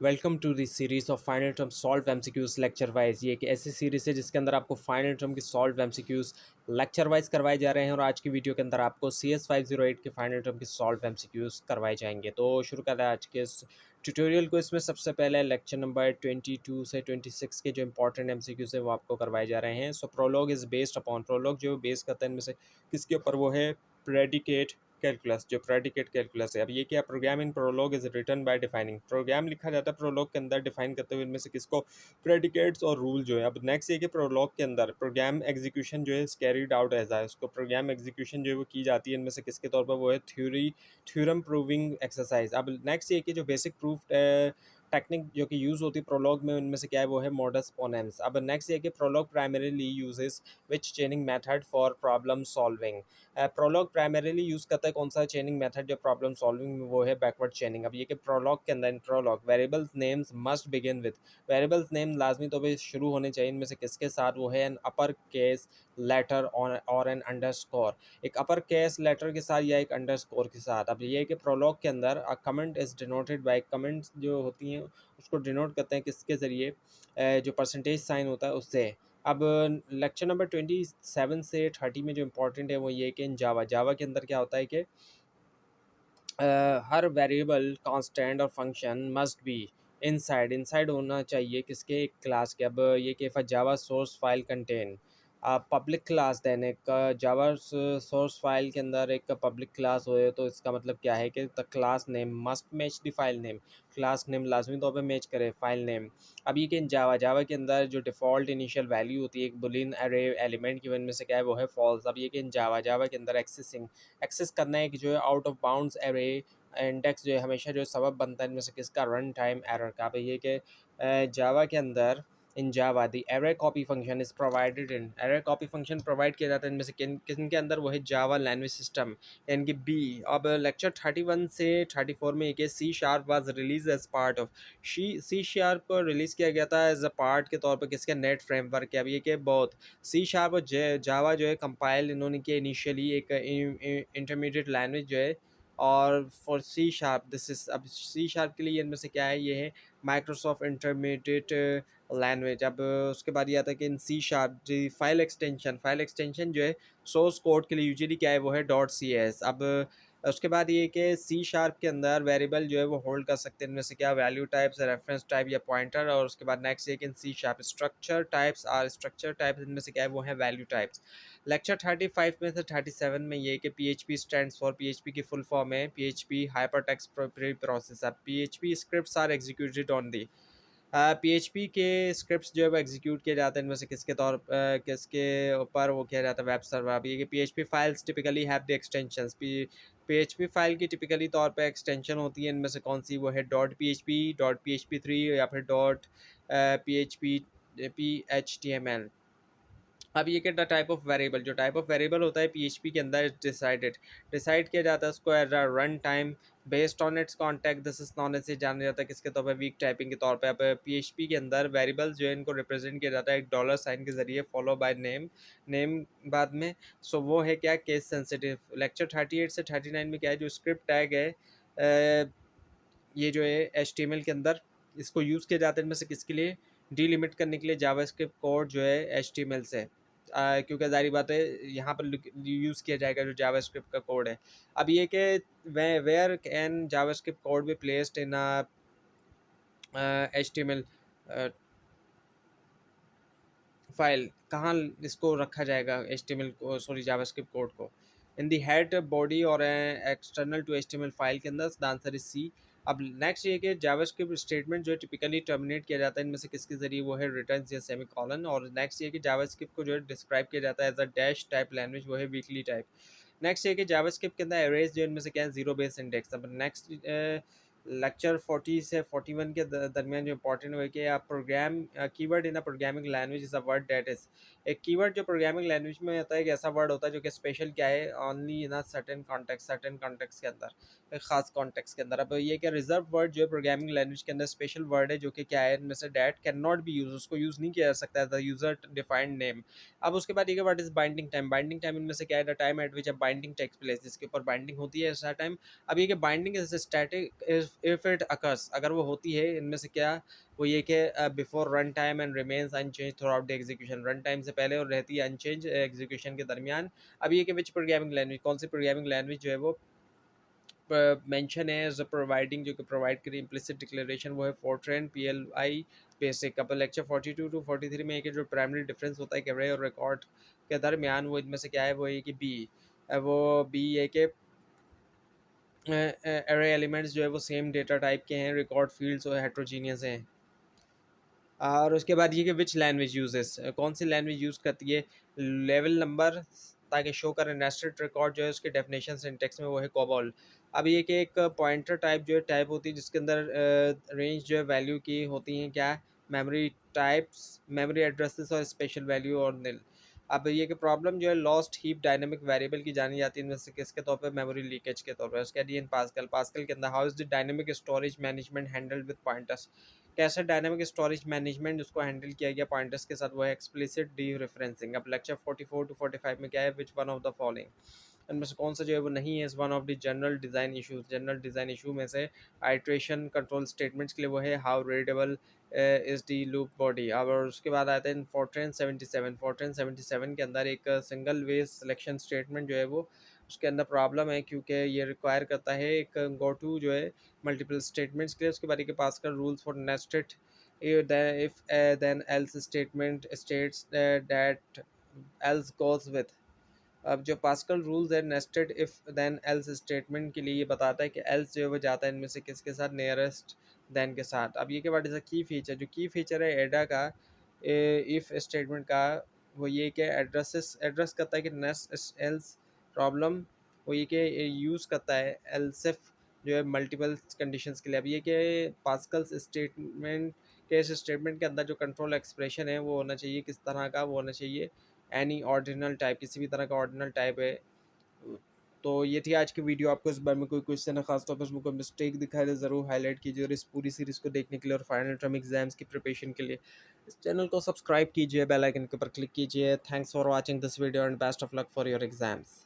Welcome to the series of final term solve MCQs lecture wise. ये एक ऐसी series है जिसके अंदर आपको फाइनल टर्म की सॉल्व एमसीक्यूज लेक्चर वाइज करवाए जा रहे हैं और आज की वीडियो के अंदर आपको CS 508 के फाइनल टर्म की सॉल्व एमसीक्यूज करवाए जाएंगे। तो शुरू करते हैं आज के इस ट्यूटोरियल को। इसमें सबसे पहले लेक्चर नंबर 22 से 26 के जो इंपॉर्टेंट एमसीक्यूज है वो आपको करवाए जा रहे हैं। So Prolog is based upon, Prolog जो बेस करता है इनमें से किसके ऊपर, वो है प्रेडिकेट कैलकुलस। जो प्रेडिकेट कैलकुलस है, अब ये क्या, program in Prolog is written by defining, program लिखा जाता है प्रोलॉग के अंदर डिफाइन करते हुए इनमें से किसको, प्रेडिकेट्स और रूल जो है। अब नेक्स्ट ये कि प्रोलॉग के अंदर प्रोग्राम एग्जीक्यूशन जो है कैरीड आउट एज है, उसको प्रोग्राम एग्जीक्यूशन जो है वो की जाती है इनमें से किसके तौर पर, वो है थ्योरम प्रूविंग एक्सरसाइज। अब नेक्स्ट ये कि जो बेसिक प्रूफ टेक्निक जो कि यूज़ होती है प्रोलॉग में, उनमें से क्या है, वो है मॉडस पोनेंस। अब नेक्स्ट ये कि Prolog primarily uses which chaining method for problem solving. Prolog primarily use करता है कौन सा चेनिंग मेथड जो प्रॉब्लम सॉल्विंग में, वो है बैकवर्ड चेनिंग। अब ये कि प्रोलॉग के अंदर, in Prolog variables names must begin with, variables name लाजमी तो भी शुरू होने चाहिए इनमें से किसके साथ, वो है एन अपर केस लेटर और एन अंडरस्कोर, एक अपर केस लेटर के साथ या एक अंडरस्कोर के साथ। अब ये है कि प्रोलॉग के अंदर a comment is denoted by, comments जो होती हैं उसको डिनोट करते हैं किसके ज़रिए, जो परसेंटेज साइन होता है उससे। अब लेक्चर नंबर 27 से 30 में जो इम्पोर्टेंट है वो ये कि इन जावा, जावा के अंदर क्या होता है कि हर वेरिएबल कांस्टेंट और function must be inside, inside होना चाहिए किसके, एक क्लास के। अब ये कि if Java source file contain public class, then एक जावा सोर्स फाइल के अंदर एक पब्लिक क्लास हो, तो इसका मतलब क्या है कि the class name must match the file name, class name लाजमी तौर पे मैच करे फाइल नेम। अब ये कि जावा, जावा के अंदर जो डिफ़ॉल्ट इनिशियल वैल्यू होती है एक बुलियन अरे एलिमेंट की, में से क्या है, वो है फॉल्स। अब ये कि जावा, जावा के अंदर एक्सेसिंग, एक्सेस करना है कि जो है out of bounds array index जो है हमेशा जो सबब बनता है इनमें से किसका, रन टाइम एरर का। अब ये कि जावा के अंदर, in Java the error copy function is provided in, error copy function provide किया जाता है इनमें से किन के अंदर, वो है जावा लैंग्वेज सिस्टम यानी कि बी। अब लेक्चर 31 से 34 में एक C sharp was release as part of, C sharp को रिलीज़ किया गया था एज अ पार्ट के तौर पर किसके, नेट फ्रेमवर्क के। अब ये कि बहुत सी शार्प और जावा जो है कंपाइल इन्होंने किया इनिशियली एक इंटरमीडिएट लैंग्वेज जो है, और for C sharp this is, अब सी शार्प के लिए इनमें से क्या है, ये है माइक्रोसॉफ्ट इंटरमीडिएट लैंग्वेज। अब उसके बाद ये आता है कि इन सी शार्प जी फाइल एक्सटेंशन, फाइल एक्सटेंशन जो है सोर्स कोड के लिए यूजुअली क्या है, वो है डॉट सी एस। अब उसके बाद ये कि सी शार्प के अंदर वेरिएबल जो है वो होल्ड कर सकते हैं इनमें से क्या, वैल्यू टाइप्स, रेफरेंस टाइप या पॉइंटर। और उसके बाद नेक्स्ट ये कि in C sharp structure types are, structure types इनमें से क्या है, वो है वैल्यू टाइप्स। लेक्चर 35 में से 37 में ये कि PHP स्टैंड्स फॉर, PHP की फुल फॉर्म है PHP hypertext processor, PHP scripts are executed on the, PHP के स्क्रिप्ट्स जो है वो एग्जीक्यूट किए जाते हैं इनमें से किसके किसके ऊपर, वो किया जाता है वेब सर्वर। अब ये कि PHP files typically have the extensions, PHP file की टिपिकली तौर पे एक्सटेंशन होती है इनमें से कौन सी, वो है डॉट PHP, डॉट PHP 3 या फिर डॉट PHP PHTML। अब ये क्या, टाइप ऑफ वेरिएबल, जो टाइप ऑफ वेरिएबल होता है PHP के अंदर डिसाइडेड, डिसाइड किया जाता है उसको as a run time based on its context, this is known ऐसे जाना जाता है किसके तौर पे, वीक टाइपिंग के तौर पे। अब PHP के अंदर वेरिएबल्स जो है इनको रिप्रेजेंट किया जाता है एक डॉलर साइन के जरिए, फॉलो बाय नेम, नेम बाद में। सो वो है क्या, केस सेंसिटिव। लेक्चर 38 से 39 में क्या है, जो स्क्रिप्ट टैग है ये जो है HTML के अंदर इसको यूज़ किया जाता है इनमें से किसके लिए, डीलिमिट करने के लिए जावास्क्रिप्ट कोड जो है HTML से, क्योंकि ज़ाहिर बात है यहाँ पर यूज़ किया जाएगा जो जावास्क्रिप्ट का कोड है। अब ये कि where can JavaScript code be placed in HTML file, कहाँ इसको रखा जाएगा HTML को, सॉरी जावास्क्रिप्ट कोड को, इन दी हेड बॉडी और एक्सटर्नल टू HTML फाइल के अंदर, द आंसर इज सी। अब नेक्स्ट ये कि जावास्क्रिप्ट स्टेटमेंट जो है टिपिकली टर्मिनेट किया जाता है इनमें से किसके जरिए, वो है रिटर्न या सेमी कॉलन। और नेक्स्ट ये कि जावास्क्रिप्ट को जो है डिस्क्राइब किया जाता है as a dash type language, वो है वीकली टाइप। नेक्स्ट ये कि जावास्क्रिप्ट के अंदर एरेज जो इनमें से क्या है, जीरो बेस इंडेक्स। अब नेक्स्ट लेक्चर 40 से 41 के दरमियान जो इंपॉर्टेंट है कि आप program keyword in a programming language is a word that is, एक कीवर्ड जो प्रोग्रामिंग लैंग्वेज में होता है एक ऐसा वर्ड होता है जो कि स्पेशल क्या है, only in a certain context के अंदर, एक खास कॉन्टेक्स्ट के अंदर। अब ये क्या, रिजर्व वर्ड जो है प्रोग्रामिंग लैंग्वेज के अंदर स्पेशल वर्ड है जो कि क्या है, इनमें say that can not be use, उसको यूज़ नहीं किया जा सकता है द यूजर डिफाइंड नेम। अब उसके बाद ये what is binding time, binding time इनमें से क्या है, the time at which a binding takes place, जिसके ऊपर बाइंडिंग होती है ऐसा टाइम। अब ये कि binding is static if it occurs, अगर वो होती है इनमें से क्या, वो ये कि before run time and remains unchanged throughout the execution, run time से पहले और रहती है अनचेंज एग्जीक्यूशन के दरमियान। अब ये कि विच प्रोग्रामिंग लैंग्वेज, कौन सी प्रोग्रामिंग लैंग्वेज जो है वो मेंशन है एज प्रोवाइडिंग, जो कि प्रोवाइड करी इम्प्लिसिट डिक्लेरेशन, वो है फोर्ट्रेन PLI बेसिक। अब लेक्चर 42 टू 43 में एक जो प्राइमरी डिफरेंस होता है कि array और रिकॉर्ड के दरमियान, वो इनमें से क्या है, वो है कि बी, वो बी है कि array एलिमेंट्स जो है वो सेम डेटा टाइप के हैं, रिकॉर्ड फील्ड्स और हेट्रोजीनियस हैं। और उसके बाद ये कि विच लैंग्वेज यूजेस, कौन सी लैंग्वेज यूज़ करती है लेवल नंबर, ताकि शो करें नेस्टेड रिकॉर्ड जो है उसके डेफिनेशन सिंटेक्स में, वो है कोबॉल। अब ये कि एक पॉइंटर टाइप जो है टाइप होती है जिसके अंदर रेंज जो है वैल्यू की होती हैं क्या, मेमोरी टाइप्स, मेमोरी एड्रेसेस और स्पेशल वैल्यू और निल। अब ये कि प्रॉब्लम जो है लॉस्ट हीप डायनेमिक वेरिएबल की जानी जाती है इनमें से किसके तौर पे, मेमोरी लीकेज के तौर पे। उसके बाद इन पास्कल, पास्कल के अंदर how is the dynamic storage management handled with pointers, कैसे डायनामिक स्टोरेज मैनेजमेंट उसको हैंडल किया गया पॉइंटर्स के साथ, वो है एक्सप्लिसिट डी रेफरेंसिंग। अब लेक्चर 44 टू 45 में क्या है, which one of the following, इनमें से कौन सा जो है वो नहीं है, इस one of the general design issues, general design issue में से आइट्रेशन कंट्रोल स्टेटमेंट्स के लिए वो है how readable is the loop body. अब और उसके बाद आते हैं फोर्ट्रेन 77, फोर्ट्रेन 77 के अंदर एक सिंगल वे सिलेक्शन स्टेटमेंट जो है वो उसके अंदर प्रॉब्लम है, क्योंकि ये रिक्वायर करता है एक गो टू जो है मल्टीपल स्टेटमेंट्स के लिए। उसके बाद के पास कर rules for nested if then else statement states that else goes with। अब जो पास्कल रूल्स है nested if then else statement के लिए ये बताता है कि एल्स जो है वो जाता है इनमें से किसके साथ, नियरेस्ट देन के साथ। अब ये के बाद की फीचर, जो की फीचर है एडा का इफ स्टेटमेंट का, वो ये कि एड्रेसेस एड्रेस करता है कि नेस्ट एल्स प्रॉब्लम, वो ये कि यूज़ करता है एल्सिफ जो है मल्टीपल कंडीशंस के लिए। अब ये कि पास्कल्स स्टेटमेंट के इस स्टेटमेंट के अंदर जो कंट्रोल एक्सप्रेशन है वो होना चाहिए किस तरह का, वो होना चाहिए एनी ऑर्डिनल टाइप, किसी भी तरह का ऑर्डिनल टाइप है। तो ये थी आज की वीडियो। आपको इस बारे में कोई क्वेश्चन है, खासतौर पर उसमें कोई मिस्टेक दिखाए तो ज़रूर हाईलाइट कीजिए। और इस पूरी सीरीज़ को देखने के लिए और फाइनल टर्म एग्जाम्स की प्रिपरेशन के लिए इस चैनल को सब्सक्राइब कीजिए, बेल आइकन के ऊपर क्लिक कीजिए। Thanks for watching this video and best of luck for your exams.